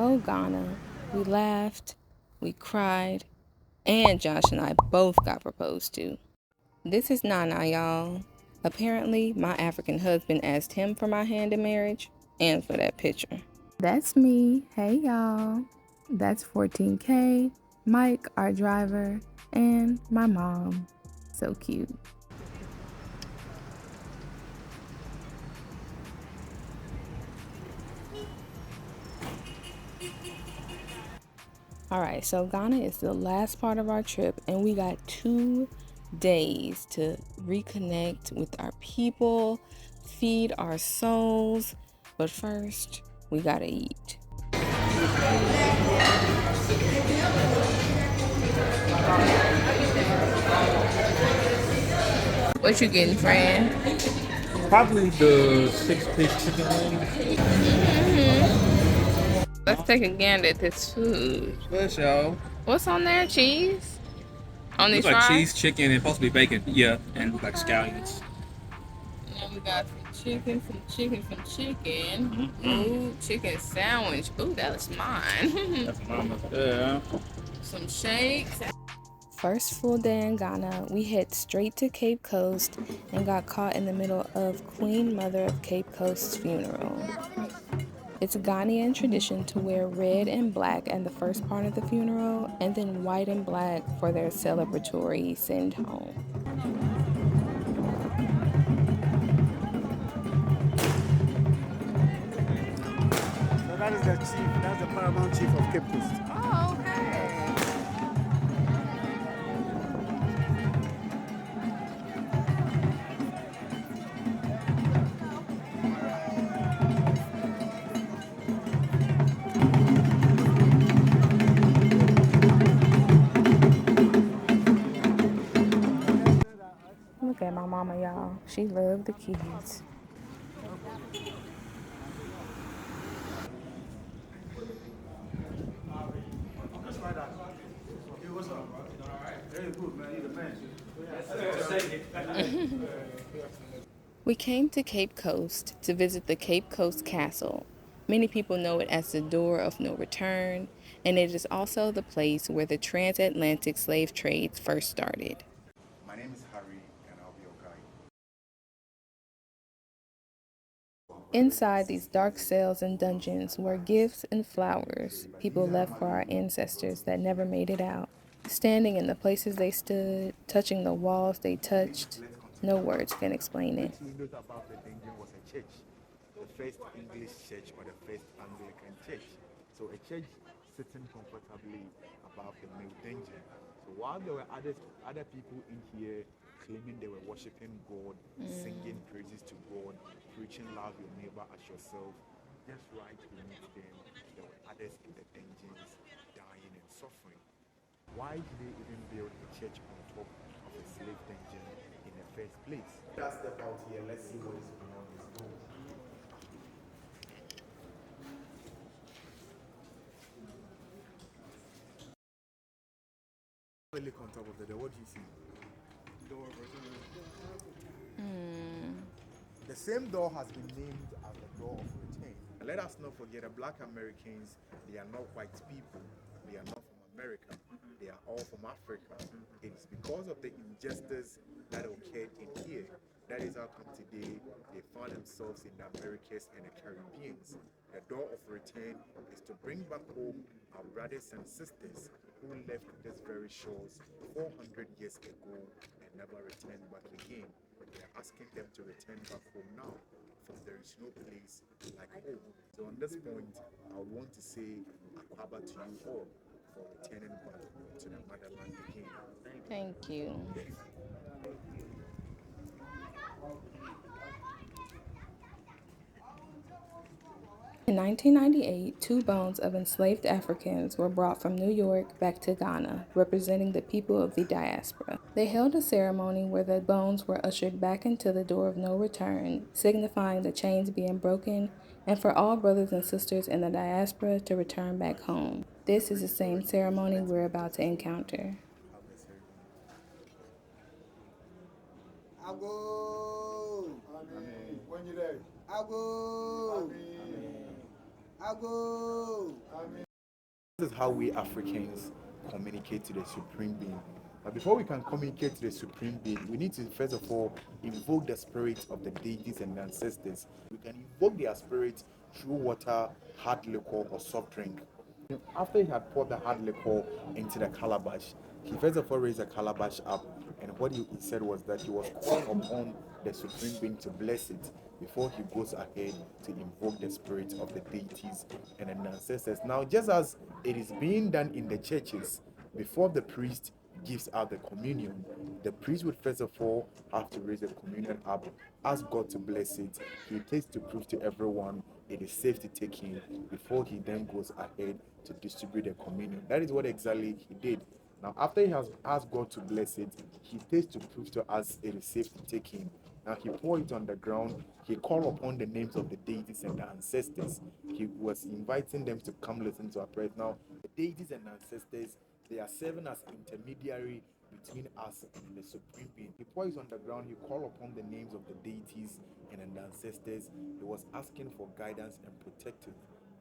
Oh, Ghana. We laughed, we cried, and Josh and I both got proposed to. This is Nana, y'all. Apparently, my African husband asked him for my hand in marriage and for that picture. That's me. Hey, y'all. That's 14K, Mike, our driver, and my mom. So cute. All right, so Ghana is the last part of our trip, and we got 2 days to reconnect with our people, feed our souls. But first, we gotta eat. What you getting, friend? Probably the six-piece chicken wings. Let's take a gander at this food. Let's y'all. What's on there? Cheese? On Looks these like fries? cheese, chicken, and possibly bacon. Yeah, and like scallions. And then we got some chicken. Ooh, chicken sandwich. Ooh, that was mine. That's mama's. Yeah. Some shakes. First full day in Ghana, we hit straight to Cape Coast and got caught in the middle of Queen Mother of Cape Coast's funeral. It's a Ghanaian tradition to wear red and black at the first part of the funeral, and then white and black for their celebratory send home. So that is the chief, that's the paramount chief of Cape Coast. Oh, okay. Look at my mama, y'all. She loved the kids. We came to Cape Coast to visit the Cape Coast Castle. Many people know it as the Door of No Return, and it is also the place where the transatlantic slave trades first started. My name is Harry, and I'll be your guide. Inside these dark cells and dungeons were gifts and flowers people left for our ancestors that never made it out. Standing in the places they stood, touching the walls they touched, no words can explain it. We note about the dungeon was a church, the first English church or the first Anglican church. So a church sitting comfortably above the male dungeon. So while there were other people in here claiming they were worshiping God, singing praises to God, preaching love your neighbor as yourself, just right beneath them, there were others in the dungeons dying and suffering. Why did they even build a church on top of a slave dungeon in the first place? Let's step out here. Let's see what is beyond this door. Click on top of the door. What do you see? Door of return. The same door has been named as the door of return. Let us not forget that Black Americans, they are not white people. They are not from America. They are all from Africa. It's because of the injustice that occurred in here. That is how come today they found themselves in the Americas and the Caribbeans. The door of return is to bring back home our brothers and sisters who left these very shores 400 years ago and never returned back again. We are asking them to return back home now, for there is no place like home. So on this point, I would want to say Akwaba to you all for returning back to the motherland again. Thank you. In 1998, 2 bones of enslaved Africans were brought from New York back to Ghana, representing the people of the diaspora. They held a ceremony where the bones were ushered back into the door of no return, signifying the chains being broken and for all brothers and sisters in the diaspora to return back home. This is the same ceremony we're about to encounter. Ago! Amen. When you there? Ago! Amen. This is how we Africans communicate to the Supreme Being. But before we can communicate to the Supreme Being, we need to first of all invoke the spirits of the deities and ancestors. We can invoke their spirits through water, hard liquor, or soft drink. After he had poured the hard liquor into the calabash, he first of all raised the calabash up, and what he said was that he was calling upon the Supreme Being to bless it before he goes ahead to invoke the spirits of the deities and the ancestors. Now, just as it is being done in the churches, before the priest gives out the communion, the priest would first of all have to raise the communion up, ask God to bless it. He takes to prove to everyone it is safe to take in before he then goes ahead to distribute the communion. That is what exactly he did. Now, after he has asked God to bless it, he takes to prove to us it is safe to take in. Now, he poured it on the ground. He called upon the names of the deities and the ancestors. He was inviting them to come listen to our prayers. Now, the deities and ancestors, they are serving as intermediary between us and the Supreme Being. He poured it on the ground. He called upon the names of the deities and the ancestors. He was asking for guidance and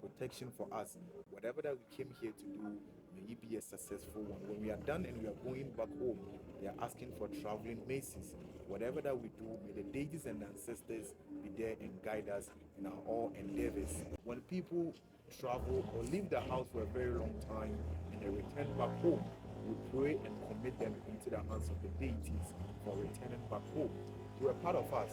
protection for us. Whatever that we came here to do, may it be a successful one. When we are done and we are going back home, they are asking for traveling mercies. Whatever that we do, may the deities and ancestors be there and guide us in our all endeavors. When people travel or leave the house for a very long time and they return back home, we pray and commit them into the hands of the deities for returning back home. They were part of us,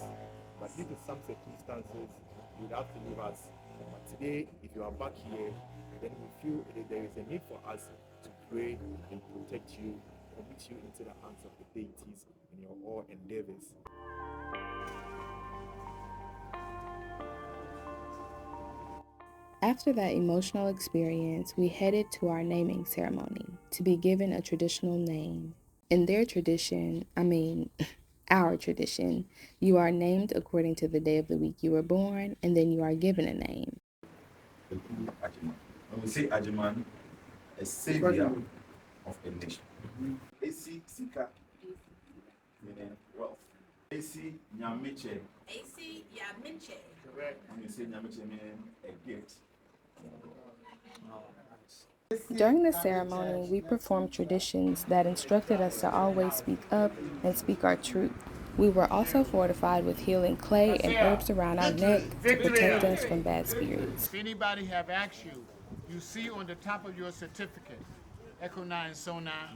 but due to some circumstances, you would have to leave us. But today, if you are back here, then we feel that there is a need for us to pray and protect you, commit you into the hands of the deities in your all endeavors. After that emotional experience, we headed to our naming ceremony to be given a traditional name. In their tradition, our tradition, you are named according to the day of the week you were born, and then you are given a name. When we say Ajiman, a savior of a nation. AC Sika, meaning wealth. AC Nyamiche. AC Yamiche. Correct. When we say Nyamiche, meaning a gift. During the ceremony, we performed traditions that instructed us to always speak up and speak our truth. We were also fortified with healing clay and herbs around our neck to protect us from bad spirits. If anybody have asked you, you see on the top of your certificate, Echo 9 Sona,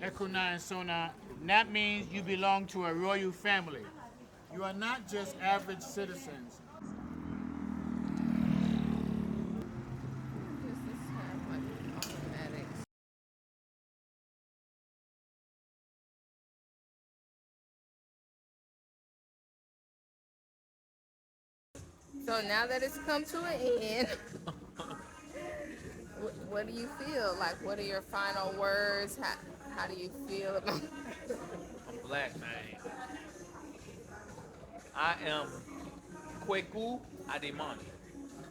Echo 9 Sona, that means you belong to a royal family. You are not just average citizens. So now that it's come to an end, what do you feel? Like, what are your final words? How do you feel about I'm black, man. I am Kweku Ademani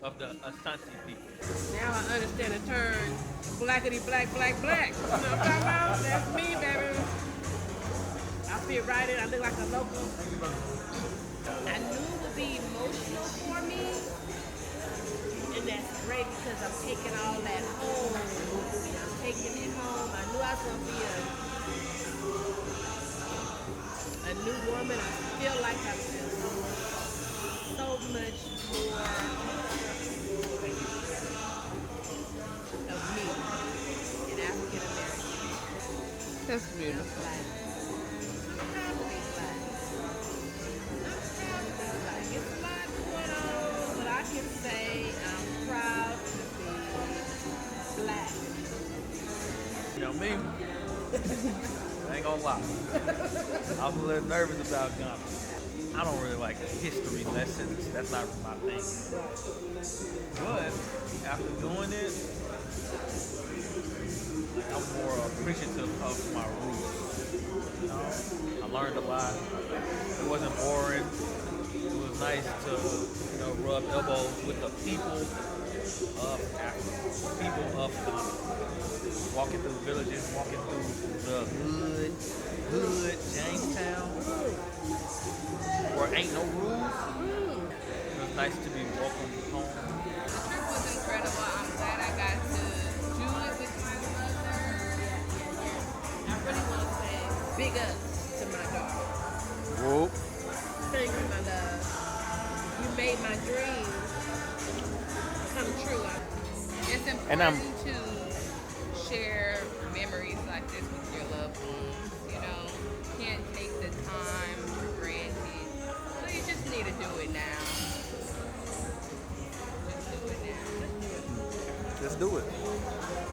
of the Asante people. Now I understand the term blackity black black black. You know what I'm talking about? That's me, baby. I fit right in. I look like a local. I knew it would be emotional for me, and that's great because I'm taking all that home. I'm taking it home. I knew I was gonna be a new woman. I feel like I feel so much more of me, an African American. That's beautiful. It's a lot going on, but I can say I'm proud to be black. You know me? I ain't gonna lie. I was a little nervous about Ghana. I don't really like history lessons. That's not my thing. But after doing it, I'm more appreciative of my roots. You know, I learned a lot. It wasn't boring. It was nice to, rub elbows with the people of Africa, people of Ghana. Walking through villages, walking through the hood, Jamestown, where ain't no rules. It was nice to be welcomed home. The trip was incredible. I'm glad I got to do it with my mother. I really want to say big ups to my daughter. Whoop. Thank you, my love. You made my dreams come true. It's And I'm- important to share memories like this with your loved ones. You know, can't take the time for granted. So you just need to do it now. Just do it now. Let's do it.